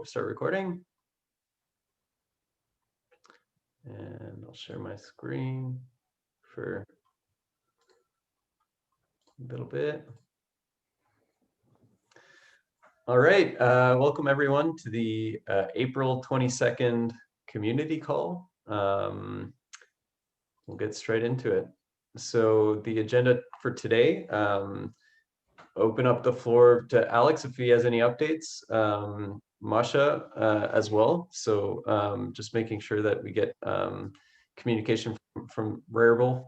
start recording. And I'll share my screen for a little bit. All right, welcome everyone to the April 22nd community call. We'll get straight into it. So the agenda for today, open up the floor to Alex if he has any updates, Masha as well. So just making sure that we get communication from Rarible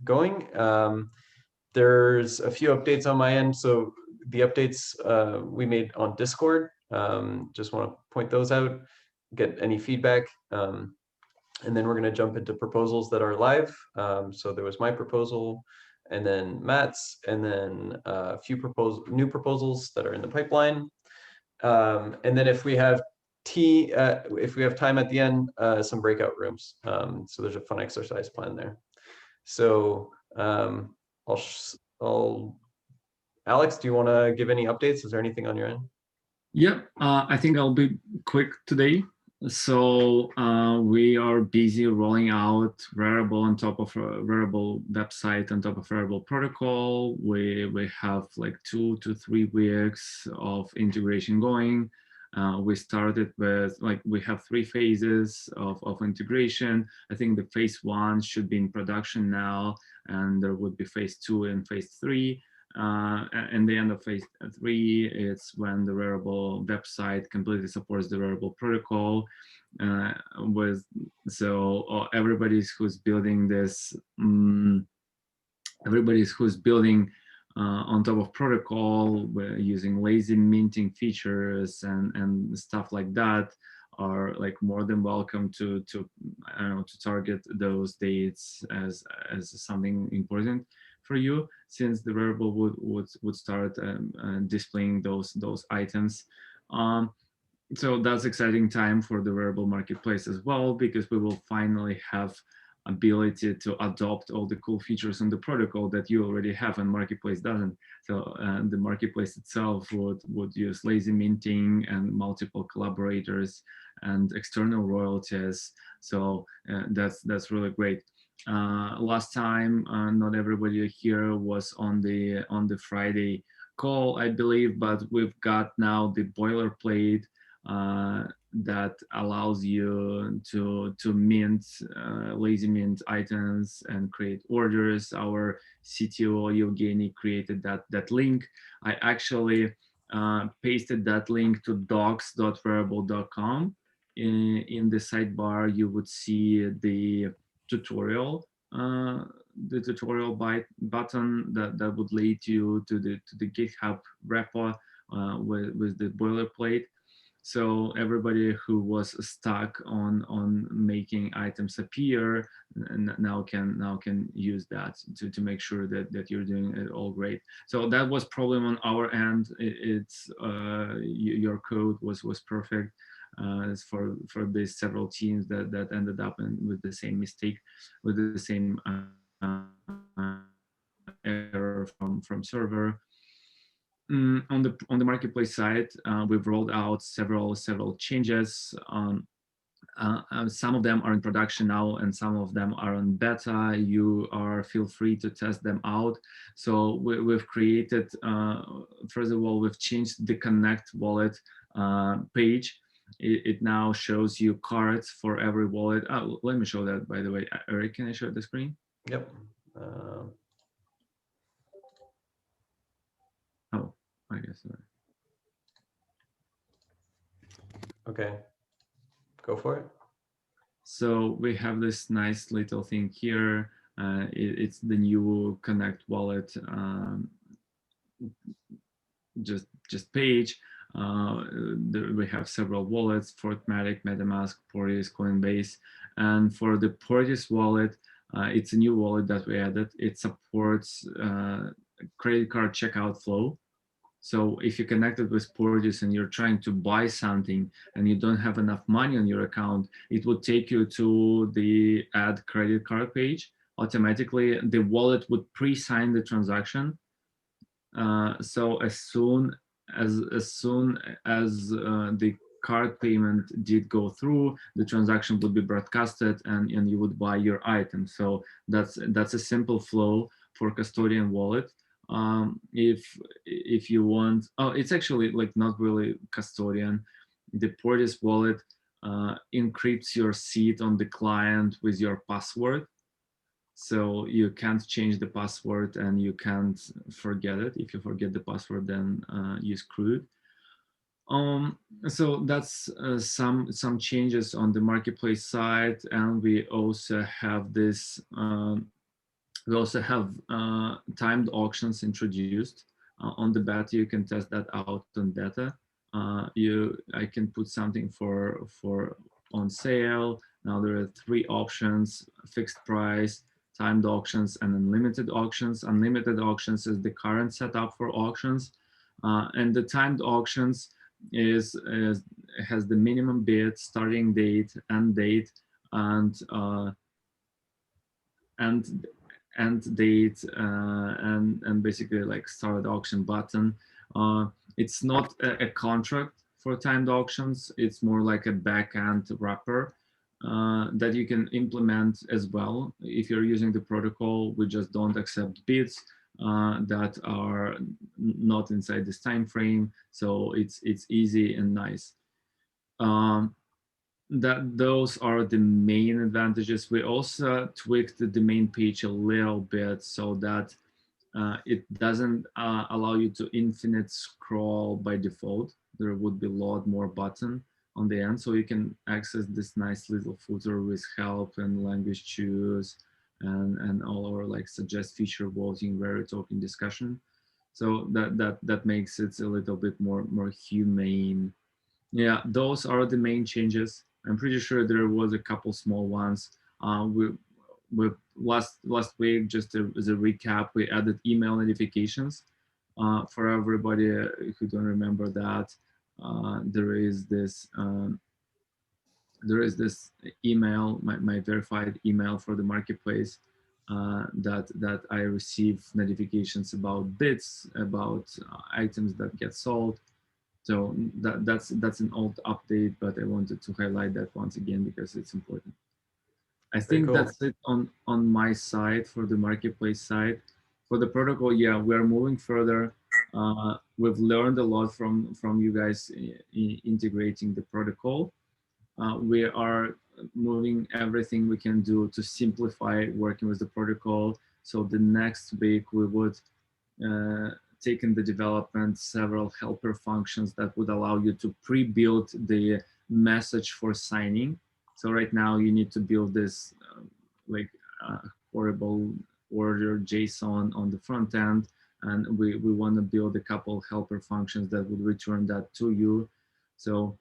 going. There's a few updates on my end. So the updates we made on Discord, just want to point those out, get any feedback. And then we're going to jump into proposals that are live. So there was my proposal, and then Matt's, and then a few new proposals that are in the pipeline. And then if we have time at the end, some breakout rooms. So there's a fun exercise plan there. So Alex, do you want to give any updates? Is there anything on your end? Yeah, I think I'll be quick today. So we are busy rolling out Rarible on top of a Rarible website, on top of Rarible protocol. We have like 2 to 3 weeks of integration going. We started with, we have 3 phases of integration. I think the phase 1 should be in production now, and there would be phase 2 and phase 3. And the end of phase 3, it's when the Rarible website completely supports the Rarible protocol. Everybody who's building this, on top of protocol, using lazy minting features and stuff like that, are like more than welcome to target those dates as something important for you, since the Rarible would start displaying those items. So that's exciting time for the Rarible marketplace as well, because we will finally have ability to adopt all the cool features on the protocol that you already have and marketplace doesn't. So the marketplace itself would use lazy minting and multiple collaborators and external royalties. So that's really great. Last time, not everybody here was on the Friday call, I believe, but we've got now the boilerplate that allows you to mint lazy mint items and create orders. Our CTO Evgeny created that link. I actually pasted that link to docs.rarible.com. In the sidebar, you would see the tutorial, button that would lead you to the GitHub repo with the boilerplate. So everybody who was stuck on making items appear now can use that to make sure that you're doing it all great. So that was problem on our end. Your code was perfect. For these several teams that ended up with the same mistake, with the same error from server. On the marketplace side, we've rolled out several changes. Some of them are in production now, and some of them are on beta. Feel free to test them out. So we've created, first of all, we've changed the Connect wallet page. It now shows you cards for every wallet. Let me show that, by the way. Eric, can I show the screen? Yep. Oh, I guess. Okay, go for it. So we have this nice little thing here. It's the new Connect wallet just page. We have several wallets: Fortmatic, MetaMask, Portis, Coinbase. And for the Portis wallet, it's a new wallet that we added. It supports credit card checkout flow. So if you're connected with Portis and you're trying to buy something and you don't have enough money on your account, it will take you to the add credit card page. Automatically, the wallet would pre-sign the transaction. So as soon as soon as the card payment did go through, the transaction would be broadcasted, and you would buy your item. So that's a simple flow for custodian wallet. If you want, oh, it's actually like not really custodian. The Portis wallet encrypts your seed on the client with your password, so you can't change the password and you can't forget it. If you forget the password, then you screwed. So that's some changes on the marketplace side, and we also have this. We also have timed auctions introduced on the beta. You can test that out on beta. I can put something for on sale. Now there are 3 options: fixed price, timed auctions, and unlimited auctions. Unlimited auctions is the current setup for auctions, and the timed auctions has the minimum bid, starting date, end date, and and end date, and basically like start auction button. It's not a contract for timed auctions. It's more like a backend wrapper that you can implement as well. If you're using the protocol, we just don't accept bids that are not inside this time frame. So it's easy and nice. Those are the main advantages. We also tweaked the main page a little bit so that it doesn't allow you to infinite scroll by default. There would be a lot more button on the end, so you can access this nice little footer with help and language choose and all our like suggest feature voting, rare token discussion. So that makes it a little bit more humane. Yeah, those are the main changes. I'm pretty sure there was a couple small ones. We last week, just as a recap, we added email notifications for everybody who don't remember that. There is this email, my verified email for the marketplace, that I receive notifications about bids, about items that get sold. So that's an old update, but I wanted to highlight that once again because it's important. I Very think cool. that's it on my side for the marketplace side. For the protocol, yeah, we're moving further. We've learned a lot from you guys integrating the protocol. We are moving everything we can do to simplify working with the protocol. So the next week we would take in the development several helper functions that would allow you to pre-build the message for signing. So right now you need to build this like horrible order JSON on the front end, and we want to build a couple helper functions that would return that to you. So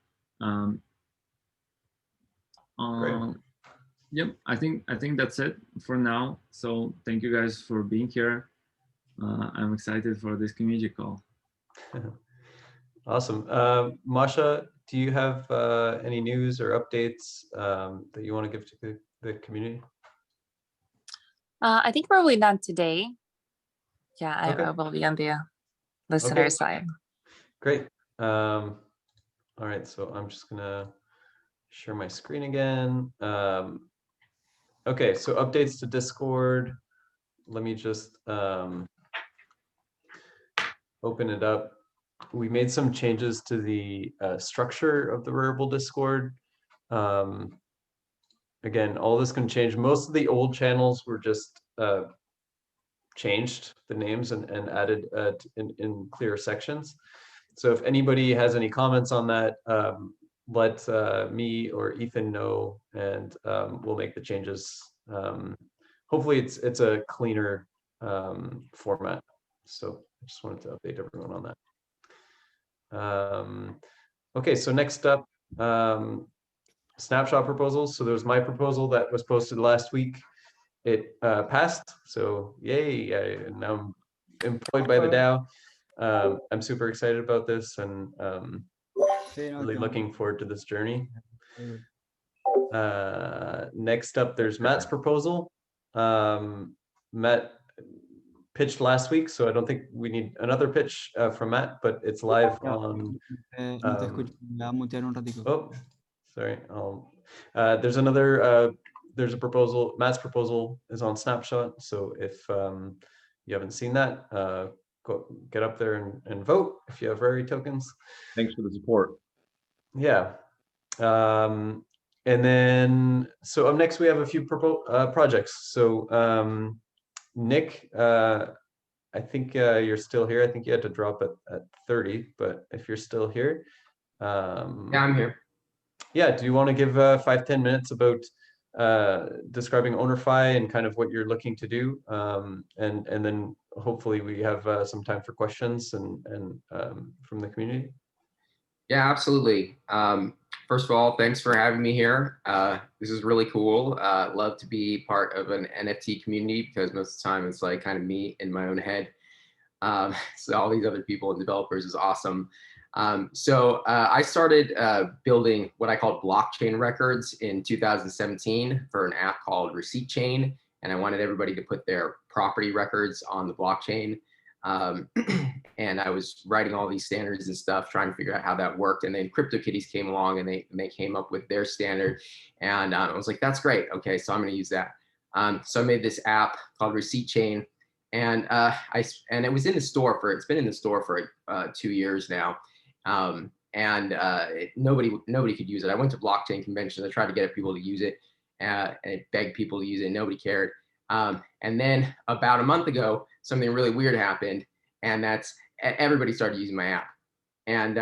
yep, I think that's it for now. So thank you guys for being here. I'm excited for this community call. Awesome. Masha, do you have any news or updates that you want to give to the community? I think probably not today. Yeah, Okay. I will be on the listener side. Great. All right, so I'm just gonna share my screen again. Okay, so updates to Discord. Let me just open it up. We made some changes to the structure of the Rarible Discord. Again, all this can change. Most of the old channels were just changed the names and added in clear sections. So if anybody has any comments on that, let me or Ethan know, and we'll make the changes. Hopefully it's a cleaner format. So I just wanted to update everyone on that. Okay, so next up, snapshot proposals. So there was my proposal that was posted last week. It passed, so yay, now I'm employed by the DAO. I'm super excited about this and really looking forward to this journey. Next up, there's Matt's proposal. Matt pitched last week, so I don't think we need another pitch from Matt, but it's live on. No te escucho. Me voy a mutear un ratico. Oh, sorry. There's there's a proposal. Matt's proposal is on Snapshot. So if you haven't seen that, go get up there and vote if you have Rari tokens. Thanks for the support. Yeah. And then, so up next we have a few projects. So Nick, I think you're still here. I think you had to drop at 30, but if you're still here. Yeah, I'm here. Yeah, do you want to give 5-10 minutes about describing OwnerFi and kind of what you're looking to do? And then hopefully we have some time for questions and from the community. Yeah, absolutely. First of all, thanks for having me here. This is really cool. Love to be part of an NFT community because most of the time it's like kind of me in my own head. So all these other people and developers is awesome. So I started building what I called blockchain records in 2017 for an app called Receipt Chain. And I wanted everybody to put their property records on the blockchain. And I was writing all these standards and stuff, trying to figure out how that worked. And then CryptoKitties came along and they came up with their standard. And I was like, that's great. Okay, so I'm going to use that. So I made this app called Receipt Chain. And it was in the store it's been in the store for 2 years now. Nobody could use it. I went to blockchain conventions. I tried to get people to use it and it begged people to use it. Nobody cared. And then about a month ago, something really weird happened, and that's everybody started using my app, and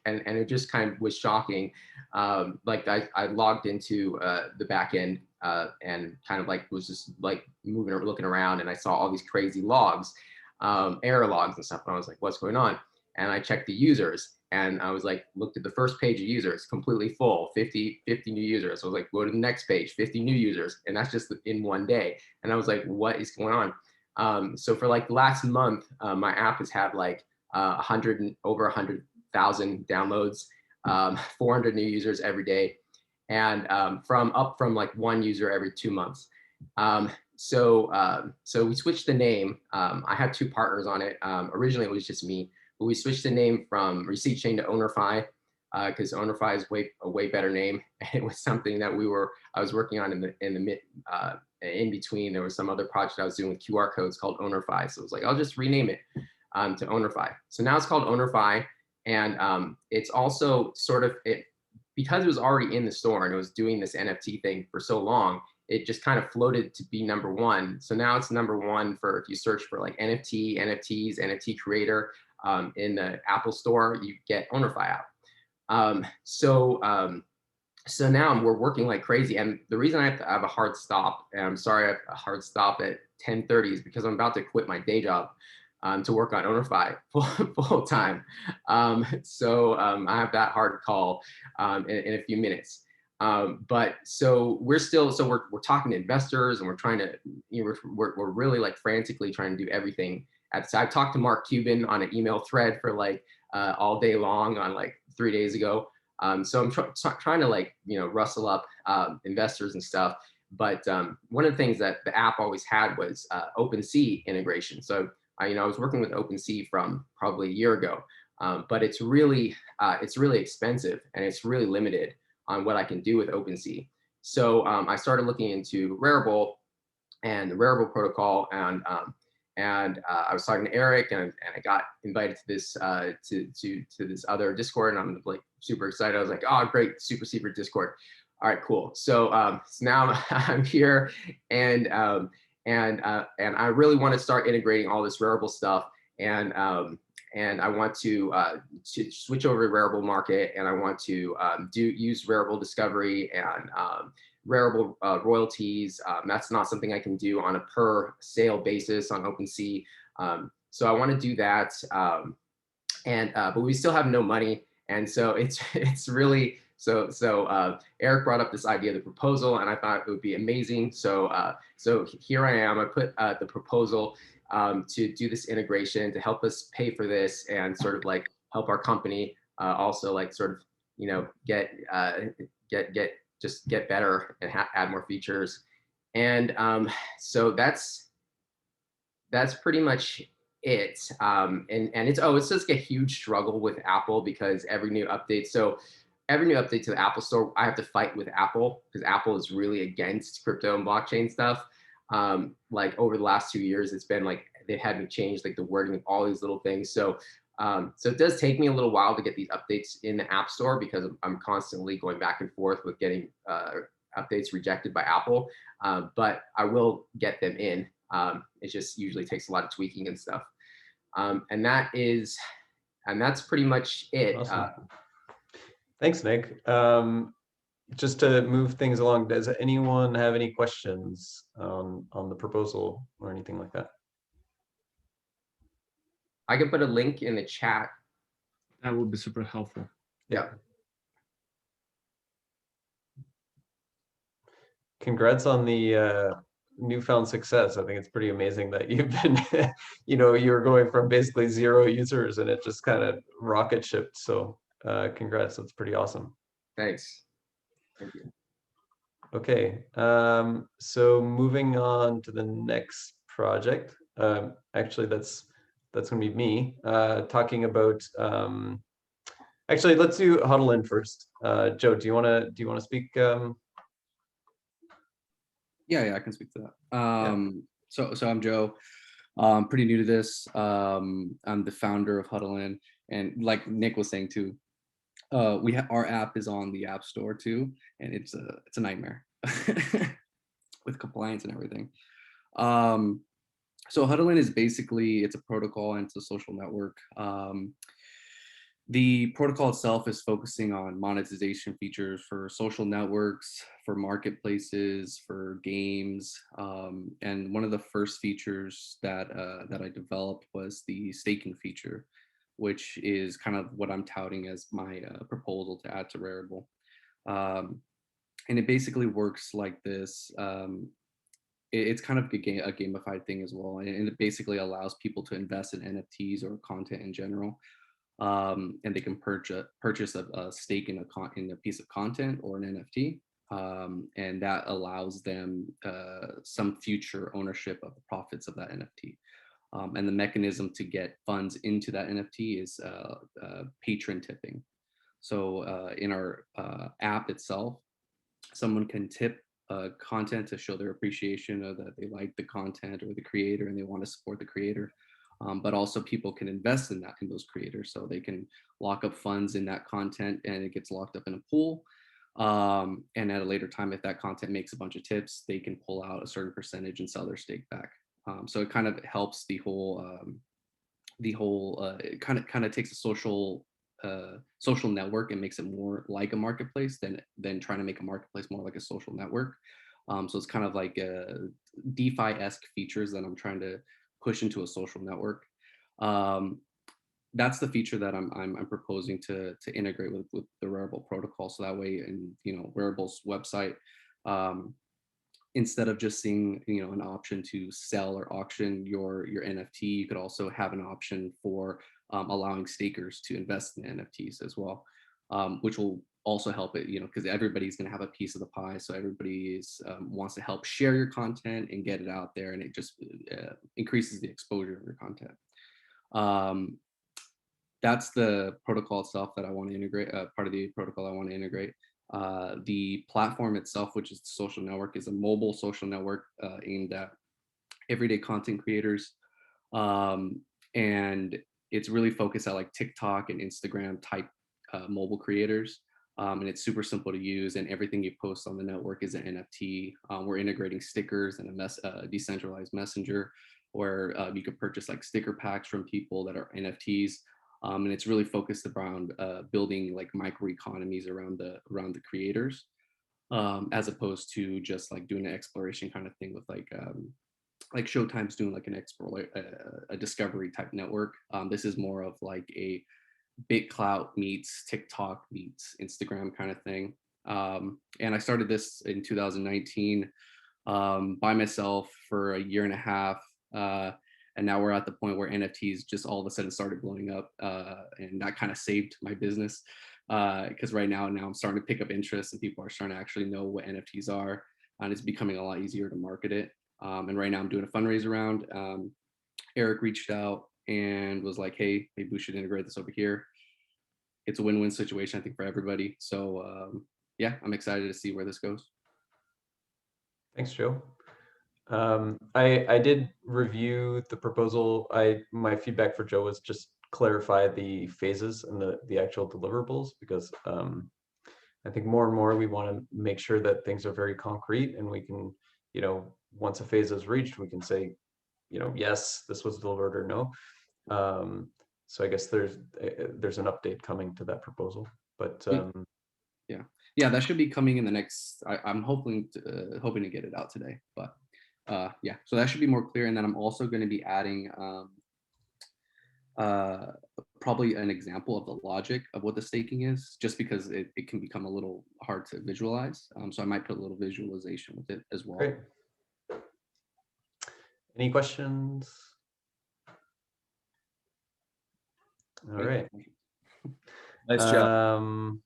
it just kind of was shocking. Like I logged into the back end and kind of like was just like moving or looking around, and I saw all these crazy logs, error logs and stuff. And I was like, what's going on? And I checked the users, and I was like, looked at the first page of users, completely full, 50 new users. So I was like, go to the next page, 50 new users. And that's just in one day. And I was like, what is going on? So for like the last month, my app has had like over 100,000 downloads, 400 new users every day. And up from like one user every 2 months. So we switched the name. I had 2 partners on it. Originally it was just me. But we switched the name from Receipt Chain to OwnerFi because OwnerFi is a way better name. It was something that I was working on in between. There was some other project I was doing with QR codes called OwnerFi. So it was like, I'll just rename it to OwnerFi. So now it's called OwnerFi, and it's also sort of because it was already in the store and it was doing this NFT thing for so long. It just kind of floated to be #1. So now it's #1 for if you search for like NFTs, NFT creator. In the Apple store, you get OwnerFi out. So now we're working like crazy. And the reason I have a hard stop, and I'm sorry I have a hard stop at 10:30 is because I'm about to quit my day job to work on OwnerFi full time. So I have that hard call in a few minutes. But so we're talking to investors, and we're trying to, we're really like frantically trying to do everything. I talked to Mark Cuban on an email thread for like all day long on like 3 days ago. So I'm trying to like, rustle up investors and stuff. But one of the things that the app always had was OpenSea integration. So I was working with OpenSea from probably a year ago, but it's really expensive and it's really limited on what I can do with OpenSea. So I started looking into Rarible and the Rarible protocol, and I was talking to Eric, and I got invited to this to this other Discord, and I'm like super excited. I was like, oh, great, super secret Discord. All right, cool. So now I'm here, and I really want to start integrating all this Rarible stuff, and I want to switch over to Rarible Market, and I want to use Rarible Discovery and Rarible royalties. That's not something I can do on a per sale basis on OpenSea. So I want to do that, but we still have no money, and so it's really so. Eric brought up this idea of the proposal, and I thought it would be amazing. So here I am. I put the proposal to do this integration to help us pay for this and sort of like help our company also like sort of get better and add more features. And so that's that's pretty much it. And it's just a huge struggle with Apple because every new update to the Apple Store, I have to fight with Apple because Apple is really against crypto and blockchain stuff. Like over the last 2 years, it's been like they had me change like the wording of all these little things. So it does take me a little while to get these updates in the App Store because I'm constantly going back and forth with getting updates rejected by Apple. But I will get them in. It just usually takes a lot of tweaking and stuff. And that's pretty much it. Awesome. Thanks, Nick. Just to move things along, does anyone have any questions on the proposal or anything like that? I can put a link in the chat. That would be super helpful. Yeah. Congrats on the newfound success. I think it's pretty amazing that you've been, you're going from basically 0 users and it just kind of rocket shipped. So congrats, that's pretty awesome. Thanks. Thank you. Okay, so moving on to the next project. Actually, that's gonna be me talking about. Actually, let's do Huddle In first. Joe, do you wanna speak? Yeah, I can speak to that. So I'm Joe. Pretty new to this. I'm the founder of Huddle In, and like Nick was saying too, our app is on the App Store too, and it's a nightmare with compliance and everything. So Huddle In is basically, it's a protocol and it's a social network. The protocol itself is focusing on monetization features for social networks, for marketplaces, for games. And one of the first features that I developed was the staking feature, which is kind of what I'm touting as my proposal to add to Rarible. And it basically works like this. It's kind of a gamified thing as well. And it basically allows people to invest in NFTs or content in general. And they can purchase a stake in a piece of content or an NFT. And that allows them some future ownership of the profits of that NFT. And the mechanism to get funds into that NFT is patron tipping. So in our app itself, someone can tip content to show their appreciation of that they like the content or the creator and they want to support the creator. But also people can invest in those creators. So they can lock up funds in that content and it gets locked up in a pool. And at a later time, if that content makes a bunch of tips, they can pull out a certain percentage and sell their stake back. So it kind of helps the whole it kind of takes a social network and makes it more like a marketplace than trying to make a marketplace more like a social network. So it's kind of like DeFi-esque features that I'm trying to push into a social network. That's the feature that I'm proposing to integrate with the Rarible protocol. So that way, in Rarible's website, instead of just seeing an option to sell or auction your NFT, you could also have an option for allowing stakers to invest in NFTs as well, which will also help it, because everybody's going to have a piece of the pie. So everybody wants to help share your content and get it out there, and it just increases the exposure of your content. That's the protocol itself that I want to integrate, part of the protocol I want to integrate. The platform itself, which is the social network, is a mobile social network aimed at everyday content creators. And it's really focused at like TikTok and Instagram type mobile creators. And it's super simple to use, and everything you post on the network is an NFT. We're integrating stickers and a decentralized messenger where you could purchase like sticker packs from people that are NFTs. And it's really focused around building like microeconomies around the creators, as opposed to just like doing an exploration kind of thing with like Showtime's doing like a discovery type network. This is more of like a BitClout meets TikTok meets Instagram kind of thing. And I started this in 2019 by myself for a year and a half. And now we're at the point where NFTs just all of a sudden started blowing up. And that kind of saved my business. Because right now I'm starting to pick up interest and people are starting to actually know what NFTs are. And it's becoming a lot easier to market it. And right now I'm doing a fundraiser round. Eric reached out and was like, hey, maybe we should integrate this over here. It's a win-win situation, I think, for everybody. So yeah, I'm excited to see where this goes. Thanks, Joe. I did review the proposal. My feedback for Joe was just clarify the phases and the actual deliverables, because I think more and more we want to make sure that things are very concrete, and we can, once a phase is reached, we can say, yes, this was delivered, or no. So I guess there's an update coming to that proposal, but yeah, that should be coming in the next. I'm hoping to get it out today, but yeah, so that should be more clear. And then I'm also going to be adding probably an example of the logic of what the staking is, just because it can become a little hard to visualize. So I might put a little visualization with it as well. great. Any questions? All right. Nice job.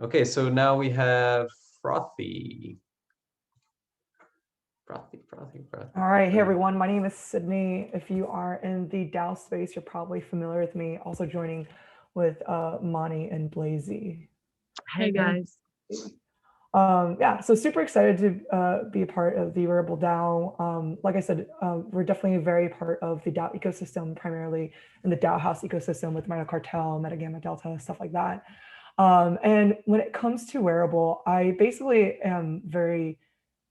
Okay, so now we have Frothy. Frothy. All right, hey everyone, my name is Sydney. If you are in the DAO space, you're probably familiar with me. Also joining with Mani and Blazy. Hey guys. Yeah, so super excited to be a part of the Rarible DAO. Like I said, we're definitely very part of the DAO ecosystem, primarily in the DAO house ecosystem with Meta Cartel, Meta Gamma Delta, stuff like that. And when it comes to Rarible, I basically am very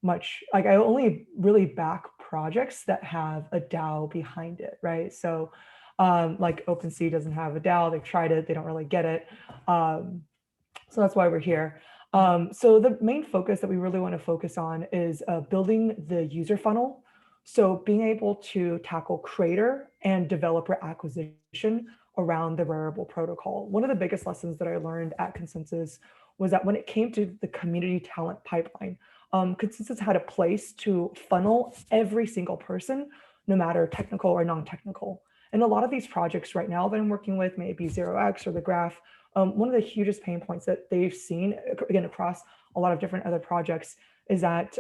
much like, I only really back projects that have a DAO behind it, right? So like OpenSea doesn't have a DAO, they've tried it, they don't really get it. So that's why we're here. So the main focus that we really want to focus on is building the user funnel. So being able to tackle creator and developer acquisition around the Rarible protocol. One of the biggest lessons that I learned at Consensus was that when it came to the community talent pipeline, Consensus had a place to funnel every single person, no matter technical or non-technical. And a lot of these projects right now that I'm working with, maybe 0x or the Graph, one of the hugest pain points that they've seen, again, across a lot of different other projects, is that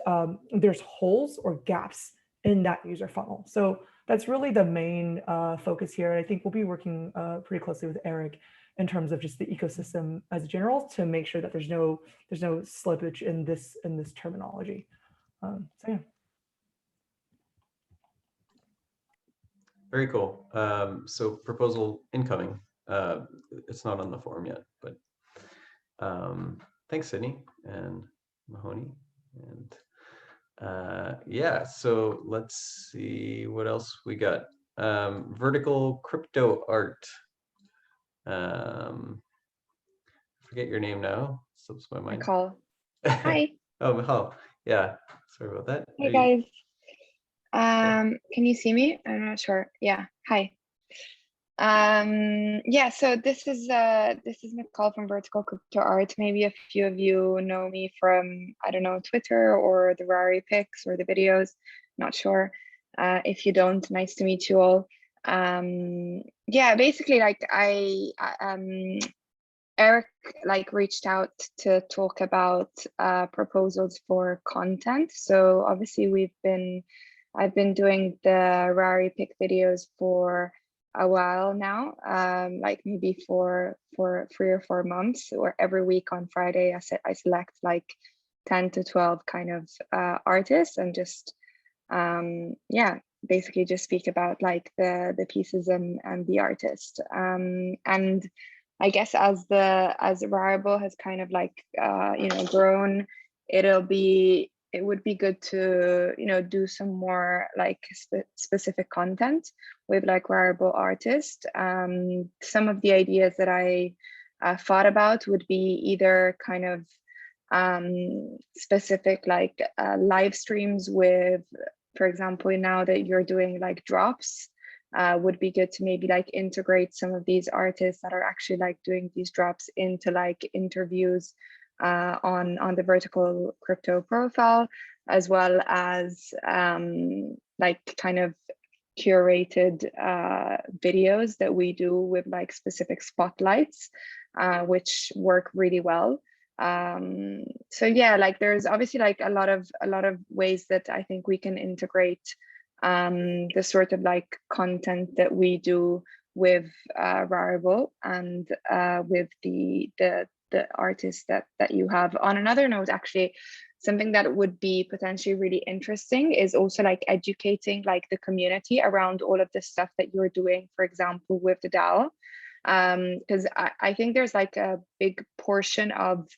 there's holes or gaps in that user funnel. So that's really the main focus here. And I think we'll be working pretty closely with Eric in terms of just the ecosystem as a general to make sure that there's no slippage in this terminology. So yeah. Very cool. So proposal incoming. It's not on the forum yet, but thanks, Sydney and Mahoney. And yeah, so let's see what else we got. Vertical crypto art. Forget your name now. Slips my mind. Nicole. Hi. Oh, Mahal. Yeah. Sorry about that. Hey guys. Can you see me? I'm not sure. Yeah. Hi. Yeah, so this is Nicole from Vertical Crypto Art. Maybe a few of you know me from, I don't know, Twitter or the Rari pics or the videos, not sure. If you don't, nice to meet you all. Yeah, basically like Eric like reached out to talk about proposals for content. So obviously I've been doing the Rari pic videos for a while now, like maybe for 3 or 4 months, or every week on Friday I select like 10 to 12 kind of artists and just yeah, basically just speak about like the pieces and the artist. And I guess as Rarible has kind of like you know, grown, it would be good to, you know, do some more like specific content with like Rarible artists. Some of the ideas that I thought about would be either kind of specific like live streams with, for example, now that you're doing like drops, would be good to maybe like integrate some of these artists that are actually like doing these drops into like interviews on the Vertical Crypto profile, as well as like kind of curated videos that we do with like specific spotlights, which work really well. So yeah, like there's obviously like a lot of ways that I think we can integrate the sort of like content that we do with Rarible and with the artists that you have. On another note, actually, something that would be potentially really interesting is also like educating like the community around all of the stuff that you're doing, for example, with the DAO. Because I think there's like a big portion of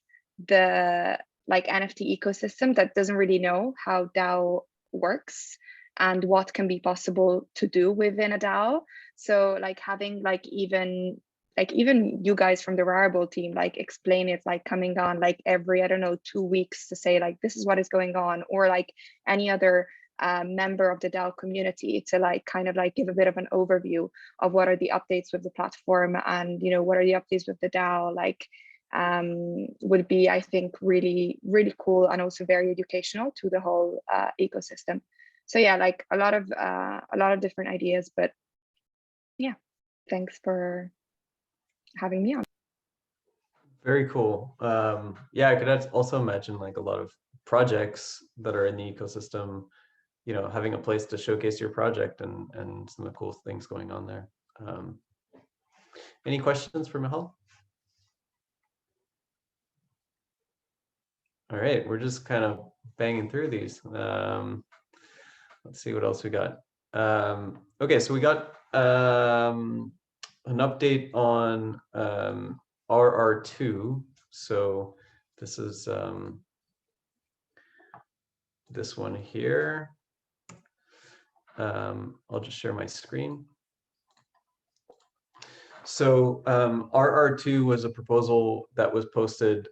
the like NFT ecosystem that doesn't really know how DAO works and what can be possible to do within a DAO. So like having like even you guys from the Rarible team like explain it, like coming on like every, I don't know, 2 weeks to say like this is what is going on, or like any other member of the DAO community to like kind of like give a bit of an overview of what are the updates with the platform and, you know, what are the updates with the DAO, like would be, I think, really, really cool and also very educational to the whole ecosystem. So yeah, like a lot of different ideas, but yeah, thanks for having me on. Very cool. Yeah, I could also imagine like a lot of projects that are in the ecosystem, you know, having a place to showcase your project and some of the cool things going on there. Any questions for Michal? All right, we're just kind of banging through these. Let's see what else we got. Okay, so we got an update on RR2. So this is this one here. I'll just share my screen. So RR2 was a proposal that was posted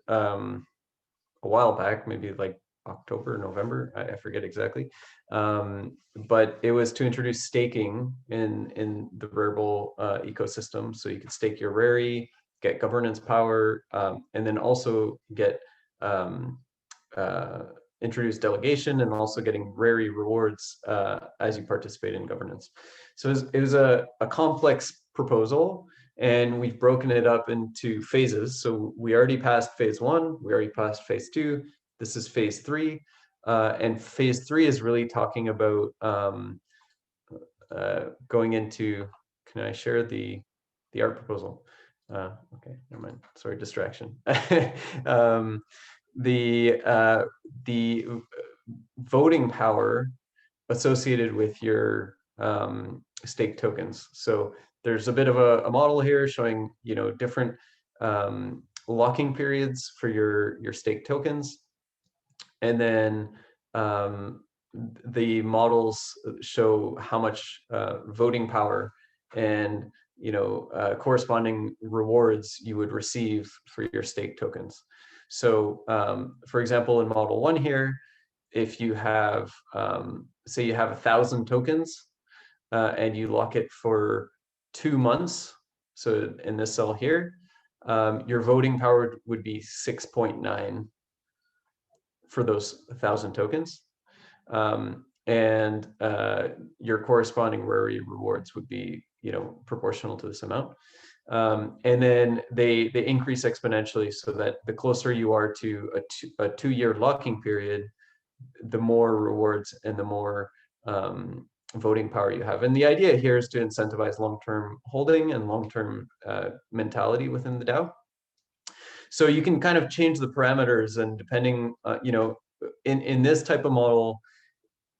a while back, maybe like October, November, I forget exactly. But it was to introduce staking in the Rarible ecosystem. So you could stake your Rari, get governance power, and then also get introduce delegation and also getting Rari rewards as you participate in governance. So it was a complex proposal, and we've broken it up into phases. So we already passed phase 1, we already passed phase 2, this is phase 3. And phase 3 is really talking about going into, can I share the art proposal? Okay, never mind, sorry, distraction. The voting power associated with your stake tokens. So there's a bit of a model here showing, you know, different locking periods for your stake tokens. And then the models show how much voting power and, you know, corresponding rewards you would receive for your stake tokens. So for example, in model 1 here, if you have, say you have 1,000 tokens and you lock it for 2 months, so in this cell here, your voting power would be 6.9 for those 1,000 tokens. And your corresponding Rari rewards would be, you know, proportional to this amount. And then they increase exponentially, so that the closer you are to a 2-year locking period, the more rewards and the more voting power you have. And the idea here is to incentivize long-term holding and long-term mentality within the DAO. So you can kind of change the parameters, and depending, you know, in this type of model,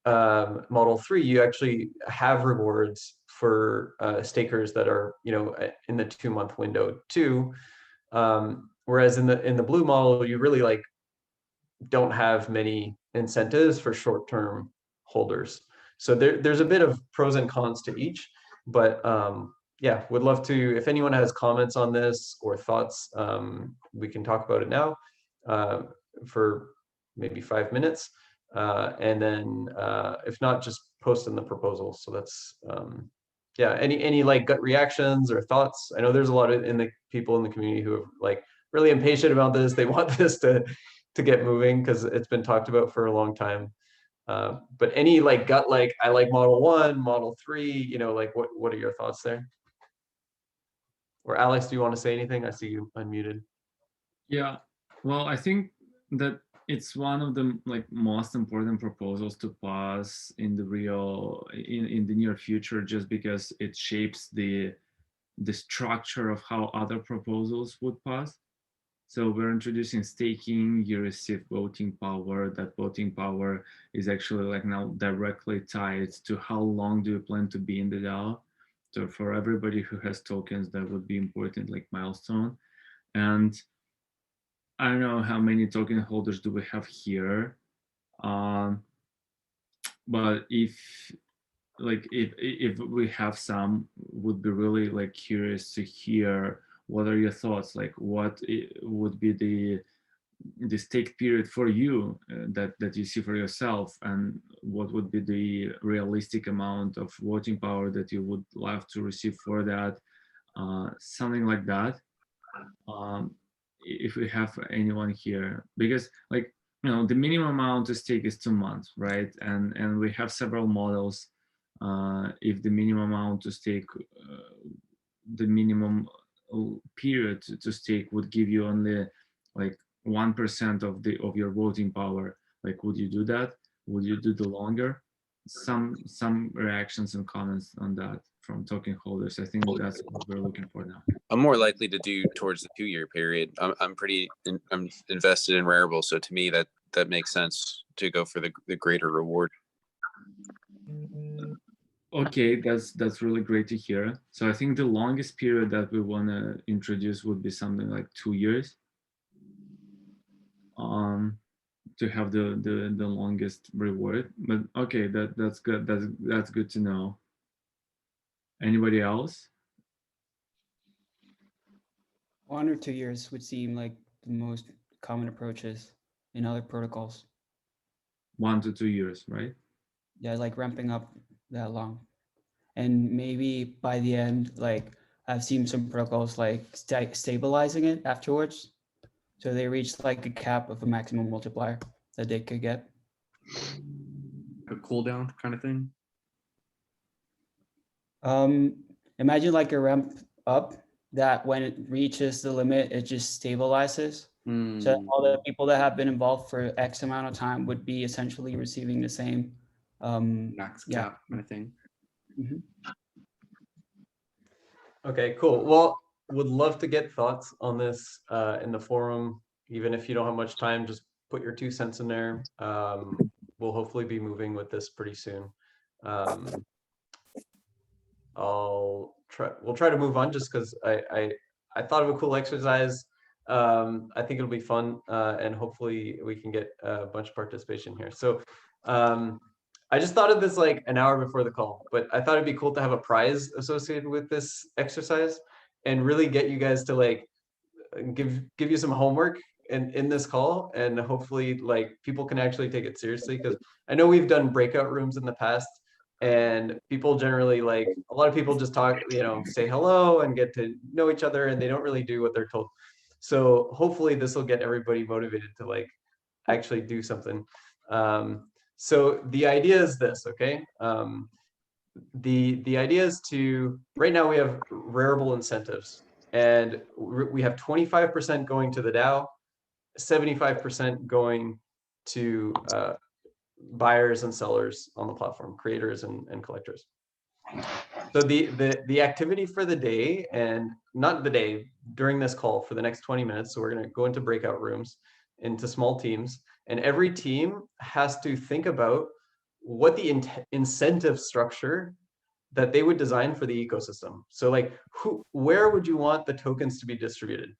model 3, you actually have rewards for stakers that are, you know, in the 2-month window too. Whereas in the blue model, you really like don't have many incentives for short-term holders. So there's a bit of pros and cons to each, but yeah, would love to, if anyone has comments on this or thoughts, we can talk about it now for maybe 5 minutes. And then if not, just post in the proposal. So that's, yeah, any like gut reactions or thoughts? I know there's a lot of people in the community who are like really impatient about this. They want this to get moving because it's been talked about for a long time. But any like gut, like I like model 1, model 3, you know, like what are your thoughts there? Or Alex, do you want to say anything? I see you unmuted. Yeah, well, I think that it's one of the most important proposals to pass in the in the near future, just because it shapes the structure of how other proposals would pass. So we're introducing staking. You receive voting power. That voting power is actually now directly tied to how long do you plan to be in the DAO. So for everybody who has tokens, that would be important, milestone. And I don't know how many token holders do we have here, but if we have some, would be really curious to hear what are your thoughts, what would be the stake period for you that you see for yourself, and what would be the realistic amount of voting power that you would love to receive for that, something like that. If we have anyone here, because the minimum amount to stake is 2 months, right? And we have several models. If the minimum amount to stake, the minimum period to stake would give you only 1% of your voting power, would you do that? Would you do the longer? Some reactions and comments on that from token holders. I think that's what we're looking for now. I'm more likely to do towards the 2-year period. I'm invested in Rarible, so to me that makes sense to go for the greater reward. Okay, that's really great to hear. So I think the longest period that we want to introduce would be something like 2 years. To have the longest reward. But okay, that's good. That's good to know. Anybody else? 1 or 2 years would seem like the most common approaches in other protocols. 1 to 2 years, right? Yeah, ramping up that long. And maybe by the end, I've seen some protocols stabilizing it afterwards. So they reach a cap of a maximum multiplier that they could get. A cooldown kind of thing. Imagine a ramp up that when it reaches the limit, it just stabilizes. So all the people that have been involved for X amount of time would be essentially receiving the same max cap kind of thing. Mm-hmm. Okay, cool. Well, would love to get thoughts on this in the forum. Even if you don't have much time, just put your 2 cents in there. We'll hopefully be moving with this pretty soon. We'll try to move on just because I thought of a cool exercise. I think it'll be fun, and hopefully we can get a bunch of participation here. So I just thought of this an hour before the call, but I thought it'd be cool to have a prize associated with this exercise and really get you guys to give you some homework in this call, and hopefully people can actually take it seriously, because I know we've done breakout rooms in the past, and people generally a lot of people just talk, say hello and get to know each other, and they don't really do what they're told. So hopefully this will get everybody motivated to actually do something. So the idea is this, okay? The idea is right now we have Rarible incentives, and we have 25% going to the DAO, 75% going to buyers and sellers on the platform, creators and collectors. So the activity for the day, and not the day, during this call for the next 20 minutes, so we're going to go into breakout rooms, into small teams, and every team has to think about what the incentive structure that they would design for the ecosystem. So where would you want the tokens to be distributed?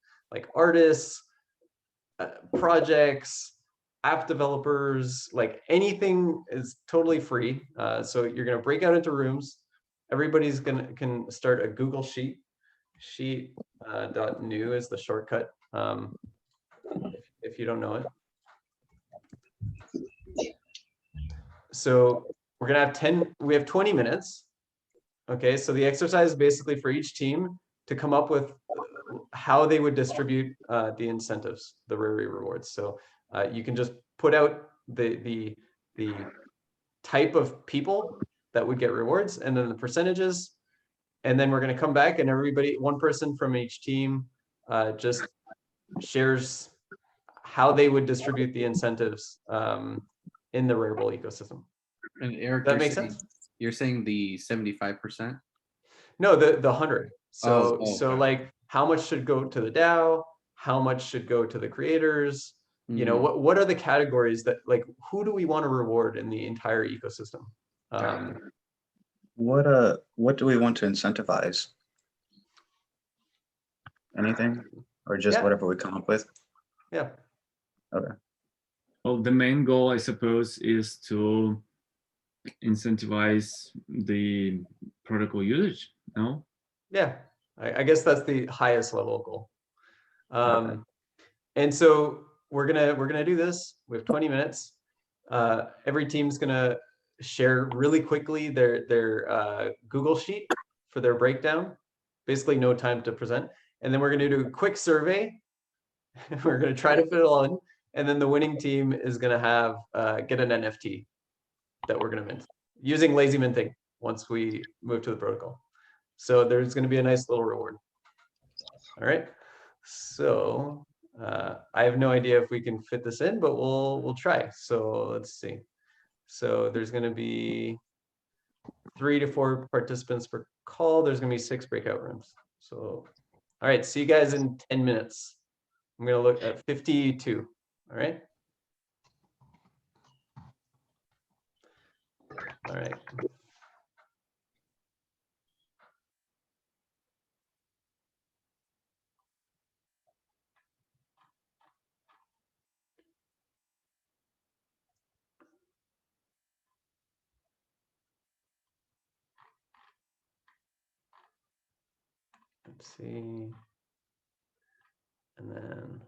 Artists, projects, app developers, anything is totally free. So you're going to break out into rooms. Everybody's can start a Google Sheet. Sheet.new is the shortcut, if you don't know it. So we're gonna have we have 20 minutes. Okay, so the exercise is basically for each team to come up with how they would distribute the incentives, the Rari rewards. So you can just put out the type of people that would get rewards, and then the percentages, and then we're going to come back, and one person from each team just shares how they would distribute the incentives in the Rarible ecosystem. And Eric, That makes sense? You're saying the 75%? No, the 100. So okay. like how much should go to the DAO? How much should go to the creators? You know, Mhm. what are the categories that, like, who do we want to reward in the entire ecosystem? What do we want to incentivize? Anything, or just Yeah. whatever we come up with? Yeah. Okay. Well, the main goal, I suppose, is to incentivize the protocol usage. No. Yeah, I guess that's the highest level goal. Okay. And so we're gonna do this. We have 20 minutes. Every team's gonna share really quickly their Google sheet for their breakdown. Basically, no time to present. And then we're gonna do a quick survey. We're gonna try to fit it all in. And then the winning team is gonna have get an NFT that we're gonna mint using lazy minting once we move to the protocol. So there's going to be a nice little reward. All right. So I have no idea if we can fit this in, but we'll try. So let's see. So there's going to be 3 to 4 participants per call. There's going to be 6 breakout rooms. So, all right. See you guys in 10 minutes. I'm going to look at 52. All right. All right. Let's see. And then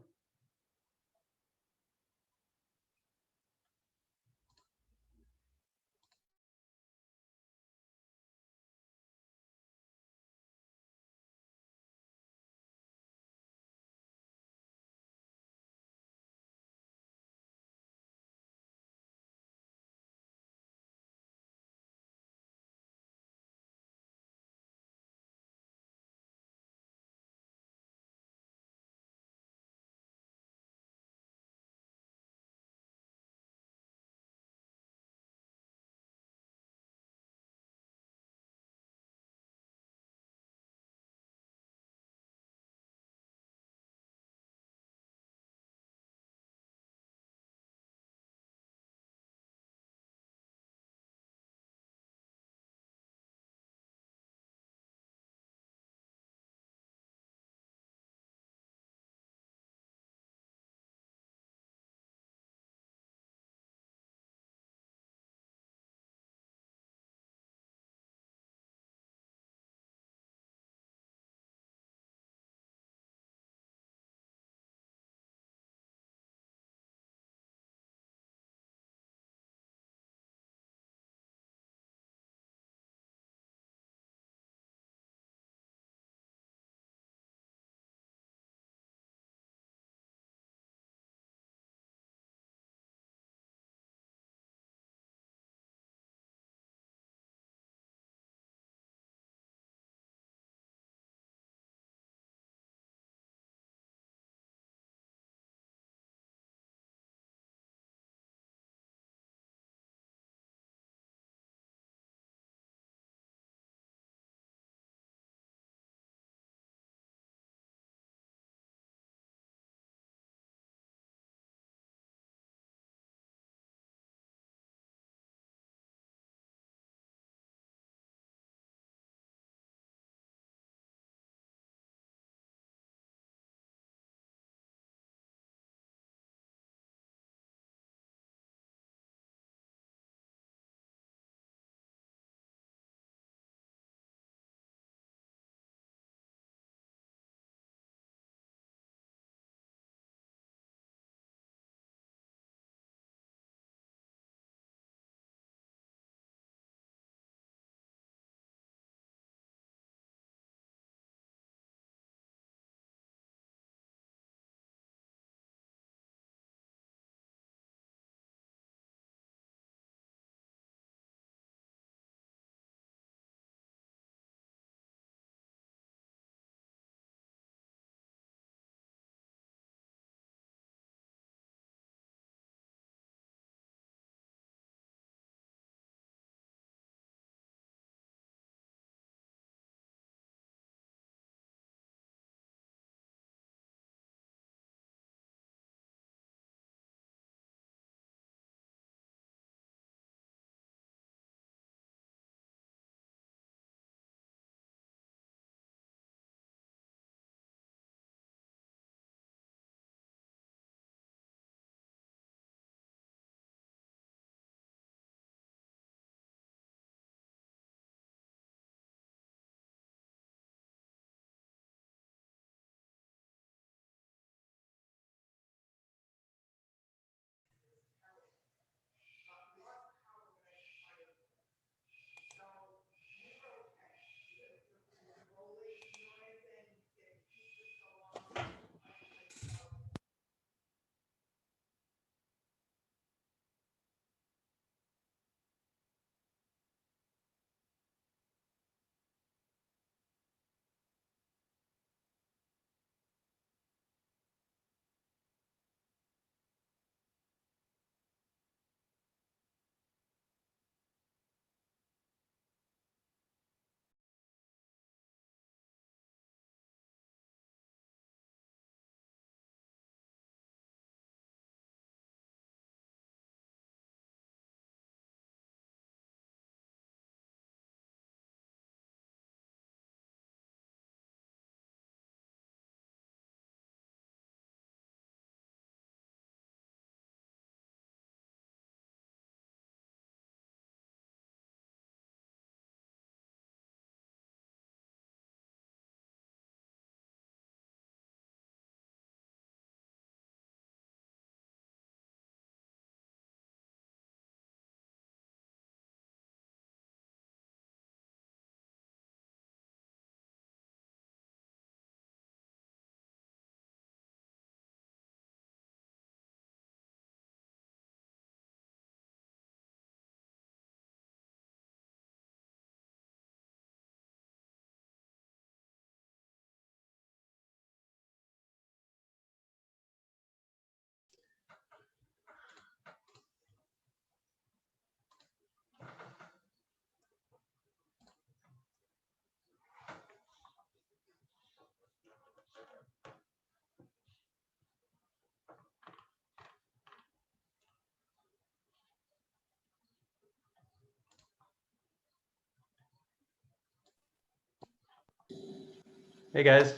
Hey guys.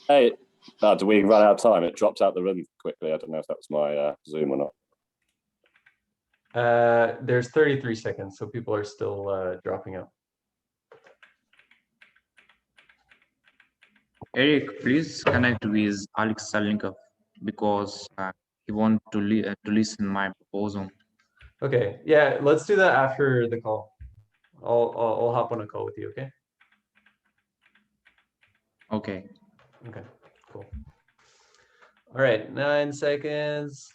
Hey, do we run out of time? It dropped out the room quickly. I don't know if that was my Zoom or not. There's 33 seconds, so people are still dropping out. Eric, please connect with Alex Salinkov because he want to listen my proposal. Okay, yeah, let's do that after the call. I'll hop on a call with you, okay? Okay. Okay, cool. All right, 9 seconds.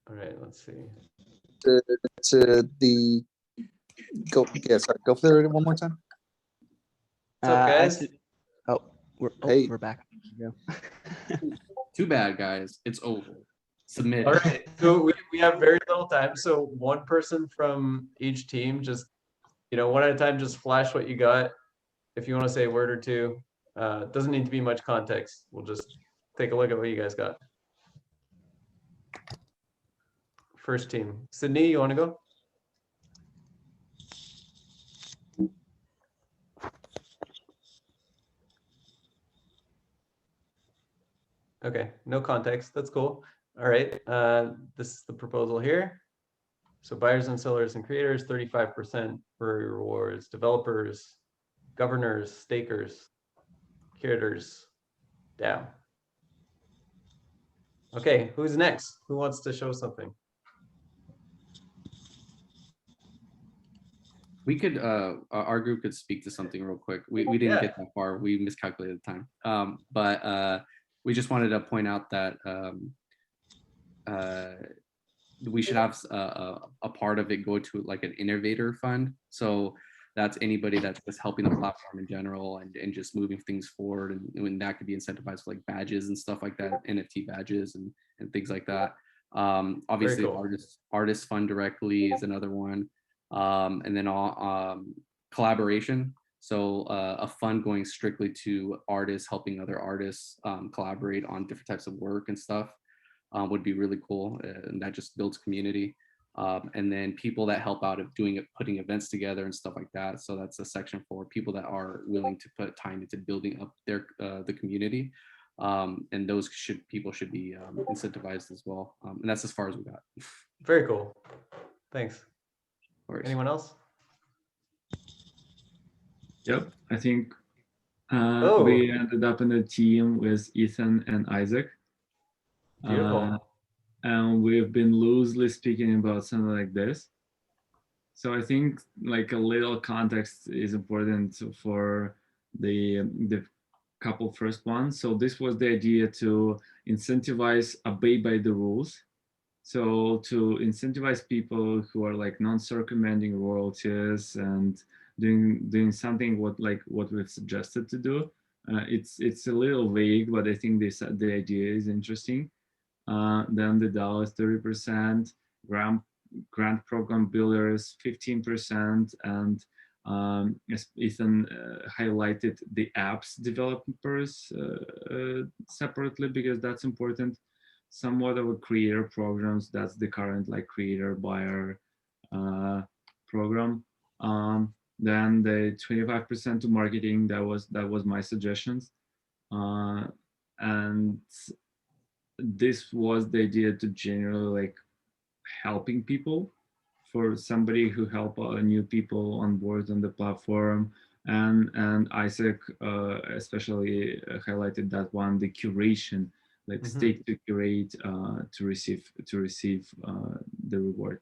All right, let's see. To the go. Yeah, sorry. Go through it one more time. What's up, guys? We're back. Yeah. Too bad, guys. It's over. Submit. All right, so we have very little time. So one person from each team, just, one at a time, just flash what you got. If you want to say a word or two, doesn't need to be much context. We'll just take a look at what you guys got. First team. Sydney, you want to go? Okay, no context. That's cool. All right, this is the proposal here. So buyers and sellers and creators, 35% for rewards, developers, governors, stakers, curators, DAO. Okay, who's next? Who wants to show something? We could, our group could speak to something real quick. We didn't get that far. We miscalculated the time. But we just wanted to point out that we should have a part of it go to like an innovator fund. So that's anybody that's just helping the platform in general and just moving things forward. And when that could be incentivized for like badges and stuff like that, NFT badges and things like that. Obviously, cool. artist fund directly is another one. And then collaboration. So a fund going strictly to artists, helping other artists collaborate on different types of work and stuff would be really cool. And that just builds community. And then people that help out of doing it, putting events together and stuff like that. So that's a section for people that are willing to put time into building up their the community. And those people should be incentivized as well. And that's as far as we got. Very cool. Thanks. Anyone else? Yep, I think we ended up in a team with Ethan and Isaac. Beautiful. And we've been loosely speaking about something like this. So I think like a little context is important for the couple first ones. So this was the idea to incentivize obey by the rules. So to incentivize people who are like non-circumventing royalties and doing something what we've suggested to do. It's a little vague, but I think the idea is interesting. Then the DAO is 30%, grant program builders 15%, and as Ethan highlighted the apps developers separately because that's important. Somewhat of a creator programs, that's the current like creator buyer program. Then the 25% to marketing, that was my suggestions. And this was the idea to generally like helping people, for somebody who help new people on board on the platform. And Isaac especially highlighted that one, the curation, like stake to curate to receive the reward.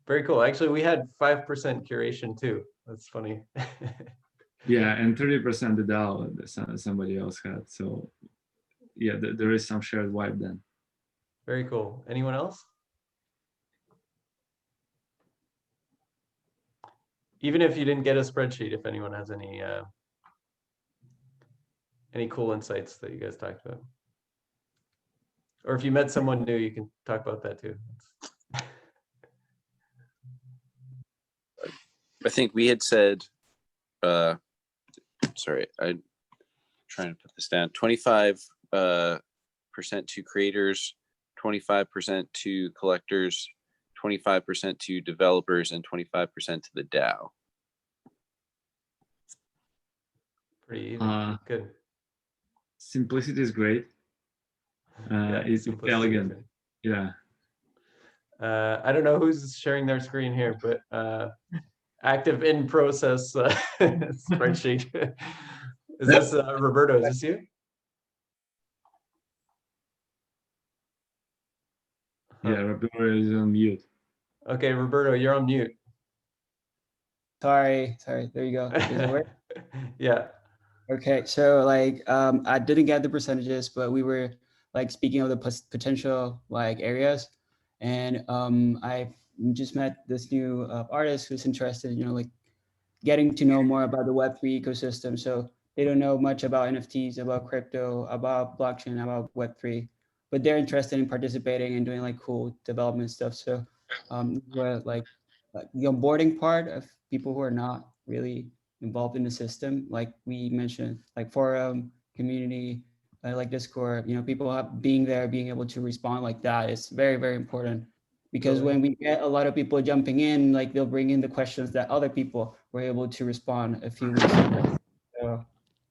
Very cool. Actually, we had 5% curation too. That's funny. Yeah, and 30% the DAO somebody else had. So yeah, there is some shared vibe then. Very cool. Anyone else? Even if you didn't get a spreadsheet, if anyone has any cool insights that you guys talked about. Or if you met someone new, you can talk about that too. I think we had said, sorry, I'm trying to put this down, 25% to creators, 25% to collectors, 25% to developers and 25% to the DAO. Pretty even. Good. Simplicity is great. It's elegant. Yeah. I don't know who's sharing their screen here, but active in process spreadsheet. Is this Roberto? Is this you? Yeah, Roberto is on mute. Okay, Roberto, you're on mute. Sorry, there you go. Does it work? Yeah. Okay, so like I didn't get the percentages, but we were like speaking of the potential like areas, and I just met this new artist who's interested, like getting to know more about the Web3 ecosystem. So they don't know much about NFTs, about crypto, about blockchain, about Web3, but they're interested in participating and doing like cool development stuff. So like the onboarding part of people who are not really involved in the system, like we mentioned, like forum, community, like Discord, people being there, being able to respond like that is very, very important. Because when we get a lot of people jumping in, like they'll bring in the questions that other people were able to respond a few weeks ago. So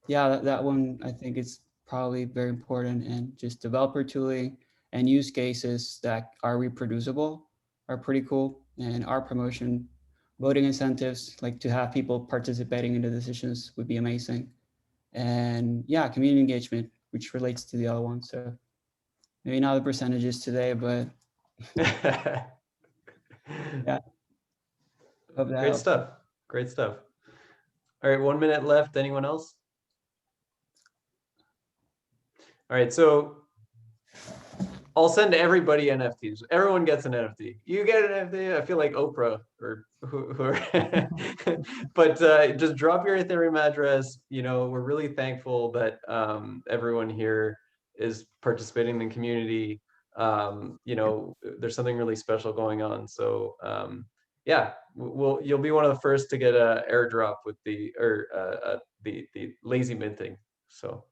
yeah, that one I think is probably very important, and just developer tooling and use cases that are reproducible are pretty cool. And our promotion, voting incentives, like to have people participating in the decisions would be amazing. And yeah, community engagement, which relates to the other one. So maybe not the percentages today, but yeah. Hope that Great helps. stuff. Great stuff. All right, 1 minute left. Anyone else? All right, so I'll send everybody NFTs. Everyone gets an NFT. You get an NFT. I feel like Oprah or who but just drop your Ethereum address. We're really thankful that everyone here is participating in the community. There's something really special going on. So yeah, you'll be one of the first to get a airdrop with the lazy minting. So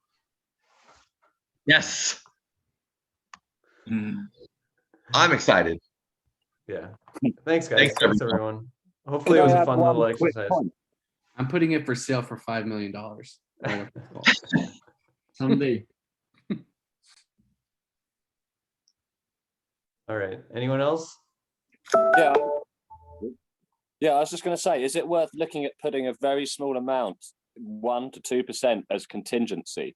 yes. I'm excited. Yeah. Thanks, guys. Thanks, everyone. Hopefully, Could it was I a have fun one little quick exercise. point? I'm putting it for sale for $5 million. Someday. All right. Anyone else? Yeah. Yeah, I was just going to say, is it worth looking at putting a very small amount, 1 to 2% as contingency?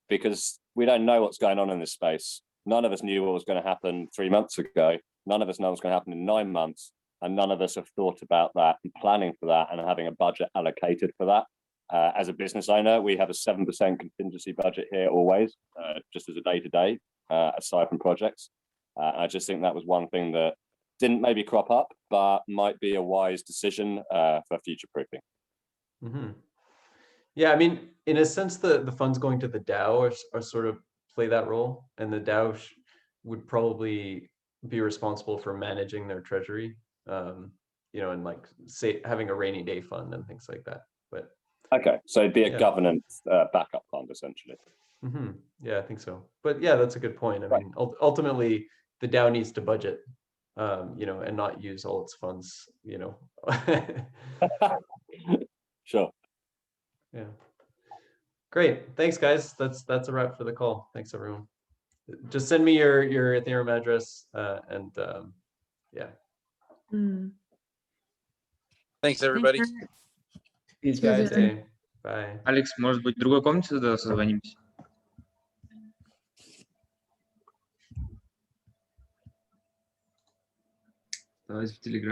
Because we don't know what's going on in this space. None of us knew what was going to happen 3 months ago. None of us know what's going to happen in 9 months. And none of us have thought about that and planning for that and having a budget allocated for that. As a business owner, we have a 7% contingency budget here always, just as a day-to-day, aside from projects. I just think that was one thing that didn't maybe crop up, but might be a wise decision for future proofing. Mm-hmm. Yeah, I mean, in a sense, the funds going to the DAO are sort of play that role, and the DAO would probably be responsible for managing their treasury, and like say having a rainy day fund and things like that. But okay, so it'd be a governance backup fund essentially. Mm-hmm. Yeah, I think so. But yeah, that's a good point. I mean, ultimately, the DAO needs to budget, and not use all its funds, Sure. Yeah. Great. Thanks, guys. That's a wrap for the call. Thanks, everyone. Just send me your Ethereum address, and yeah. Thanks, everybody. Peace, guys. Okay. Bye. Алекс, может быть, в другой комнате тогда созвонимся? Давайте в Телеграме.